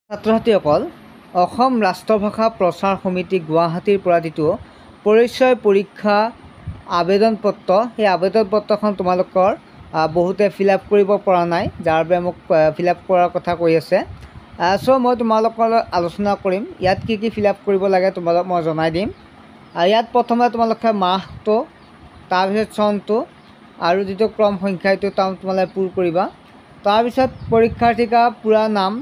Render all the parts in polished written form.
ছাত্ৰ-ছাত্ৰীসকল অসম ৰাষ্ট্ৰভাষা প্ৰচাৰ সমিতি গুৱাহাটীৰ পৰা যিটো পৰিচয় পৰীক্ষা আবেদন পত্ৰ সেই আবেদন পত্ৰখন তোমালোকৰ বহুতে ফিল আপ কৰিব পৰা নাই, যাৰ বাবে মোক ফিল আপ কৰাৰ কথা কৈ আছে। চ' মই তোমালোকৰ আলোচনা কৰিম ইয়াত কি কি ফিল আপ কৰিব লাগে তোমালোক মই জনাই দিম। ইয়াত প্ৰথমে তোমালোকে মাহটো, তাৰপিছত চনটো আৰু যিটো ক্ৰম সংখ্যা এইটো তোমালোকে পূৰ কৰিবা। তাৰপিছত পৰীক্ষাৰ্থীকা পূৰা নাম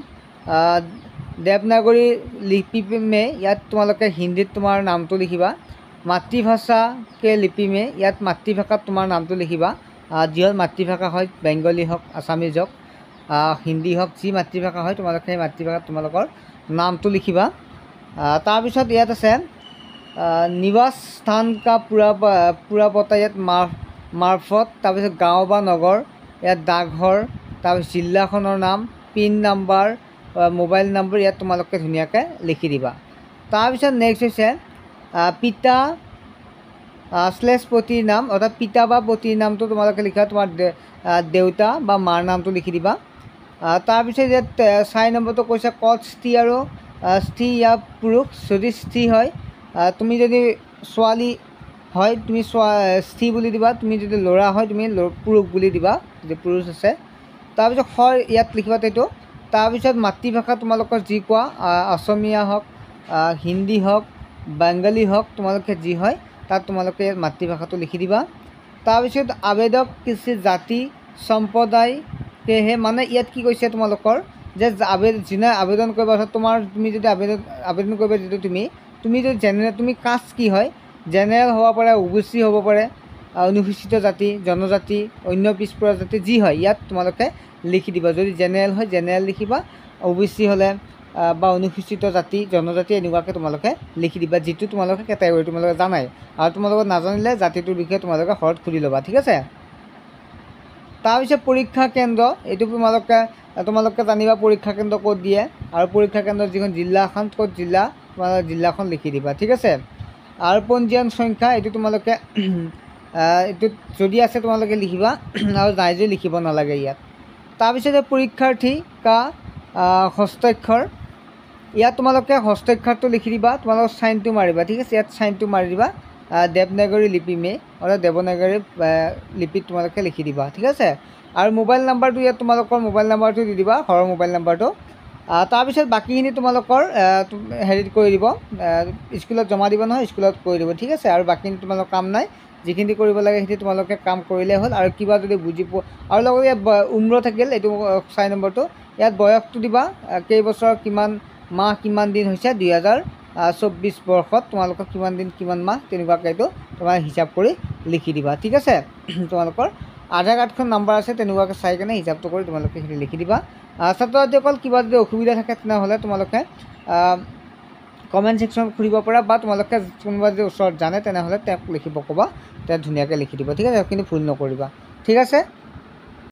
দেৱনাগৰী লিপি মে ইয়াত তোমালোকে হিন্দীত তোমাৰ নামটো লিখিবা। মাতৃভাষাকে লিপি মে ইয়াত মাতৃভাষাত তোমাৰ নামটো লিখিবা। যিহৰ মাতৃভাষা হয় বেংগলী হওক, আছামিজ হওক, হিন্দী হওক, যি মাতৃভাষা হয় তোমালোকে সেই মাতৃভাষাত তোমালোকৰ নামটো লিখিবা। তাৰপিছত ইয়াত আছে নিবাস স্থান কা পূৰা পতা ইয়াত মাৰফত, তাৰপিছত গাঁও বা নগৰ, ইয়াত ডাকঘৰ, তাৰপিছত জিলাখনৰ নাম, পিন নাম্বাৰ, মোবাইল নম্বৰ ইয়াত তোমালোকে ধুনীয়াকৈ লিখি দিবা। তাৰপিছত নেক্সট হৈছে পিতা / পতিৰ নাম, অৰ্থাৎ পিতা বা পতিৰ নামটো তোমালোকে লিখা, তোমাৰ দেউতা বা মাৰ নামটো লিখি দিবা। তাৰপিছত ইয়াত 4 নম্বৰটো কৈছে কত স্থি আৰু স্থি ইয়াৰ পুৰুষ, যদি স্থি হয় তুমি যদি ছোৱালী হয় তুমি স্থি বুলি দিবা, তুমি যদি ল'ৰা হয় তুমি পুৰুষ বুলি দিবা, যদি পুৰুষ আছে। তাৰপিছত হয় ইয়াত লিখিবা এইটো। তাৰপিছত মাতৃভাষা তোমালোকৰ যি কোৱা, অসমীয়া হওক, হিন্দী হওক, বেংগলী হওক, তোমালোকে যি হয় তাত তোমালোকে মাতৃভাষাটো লিখি দিবা। তাৰপিছত আবেদক কিছু জাতি সম্প্ৰদায় সেয়েহে, মানে ইয়াত কি কৈছে তোমালোকৰ যে যোনে আবেদন কৰিবা, অৰ্থাৎ তুমি যদি আবেদন কৰিবা যিটো তুমি যদি জেনেৰেল, তুমি কাষ্ট কি হয়, জেনেৰেল হ'ব পাৰে, OBC হ'ব পাৰে, অনুসূচিত জাতি, জনজাতি, অন্য পিছপৰা জাতি, যি হয় ইয়াত তোমালোকে লিখি দিবা। যদি জেনেৰেল হয় জেনেৰেল লিখিবা, OBC হ'লে বা অনুসূচিত জাতি, জনজাতি এনেকুৱাকৈ তোমালোকে লিখি দিবা, যিটো তোমালোকে কেটেগৰী তোমালোকে জানাই। আৰু তোমালোকে নাজানিলে জাতিটোৰ বিষয়ে তোমালোকে ঘৰত সুধি ল'বা, ঠিক আছে। তাৰপিছত পৰীক্ষা কেন্দ্ৰ, এইটো তোমালোকে জানিবা পৰীক্ষা কেন্দ্ৰ ক'ত দিয়ে, আৰু পৰীক্ষা কেন্দ্ৰৰ যিখন জিলাখন ক'ত জিলা, তোমালোকে জিলাখন লিখি দিবা, ঠিক আছে। আৰু পঞ্জীয়ন সংখ্যা এইটো তোমালোকে এইটোত যদি আছে তোমালোকে লিখিবা, আৰু নাই যদি লিখিব নালাগে ইয়াত। তাৰপিছতে পৰীক্ষাৰ্থী কা হস্তাক্ষৰ, ইয়াত তোমালোকে হস্তাক্ষৰটো লিখি দিবা, তোমালোকে চাইনটো মাৰিবা, ঠিক আছে। ইয়াত চাইনটো মাৰি দিবা, দেৱনাগৰী লিপি মে অৰ্থাৎ দেৱনাগৰী লিপিত তোমালোকে লিখি দিবা, ঠিক আছে। আৰু মোবাইল নাম্বাৰটো ইয়াত তোমালোকৰ মোবাইল নাম্বাৰটো দি দিবা, ঘৰৰ মোবাইল নাম্বাৰটো। তাৰপিছত বাকীখিনি তোমালোকৰ হেৰিত কৰি দিব, স্কুলত জমা দিব নহয়, স্কুলত কৰি দিব, ঠিক আছে। আৰু বাকীখিনি তোমালোকৰ কাম নাই, যিখিনি কৰিব লাগে সেইখিনি তোমালোকে কাম কৰিলেই হ'ল। আৰু কিবা যদি বুজি পোৱা, আৰু লগতে ইয়াত উম্ৰ থাকিল, এইটো 4 নম্বৰটো, ইয়াত বয়সটো দিবা, কেইবছৰ, কিমান মাহ, কিমান দিন হৈছে 2024 বৰ্ষত তোমালোকৰ কিমান দিন কিমান মাহ, তেনেকুৱাকৈ এইটো তোমাৰ হিচাপ কৰি লিখি দিবা, ঠিক আছে। তোমালোকৰ আধাৰ কাৰ্ডখন নাম্বাৰ আছে, তেনেকুৱাকৈ চাই কেনে হিচাপটো কৰি তোমালোকে সেইখিনি লিখি দিবা। ছাত্ৰ-ছাত্ৰীসকল কিবা যদি অসুবিধা থাকে তেনেহ'লে তোমালোকে কমেণ্ট ছেকশ্যনত সুধিব পাৰা, বা তোমালোকে কোনোবা যদি ওচৰত জানে তেনেহ'লে তেওঁক লিখিব ক'বা, তেওঁ ধুনীয়াকৈ লিখি দিব, ঠিক আছে। কিন্তু ভুল নকৰিবা, ঠিক আছে।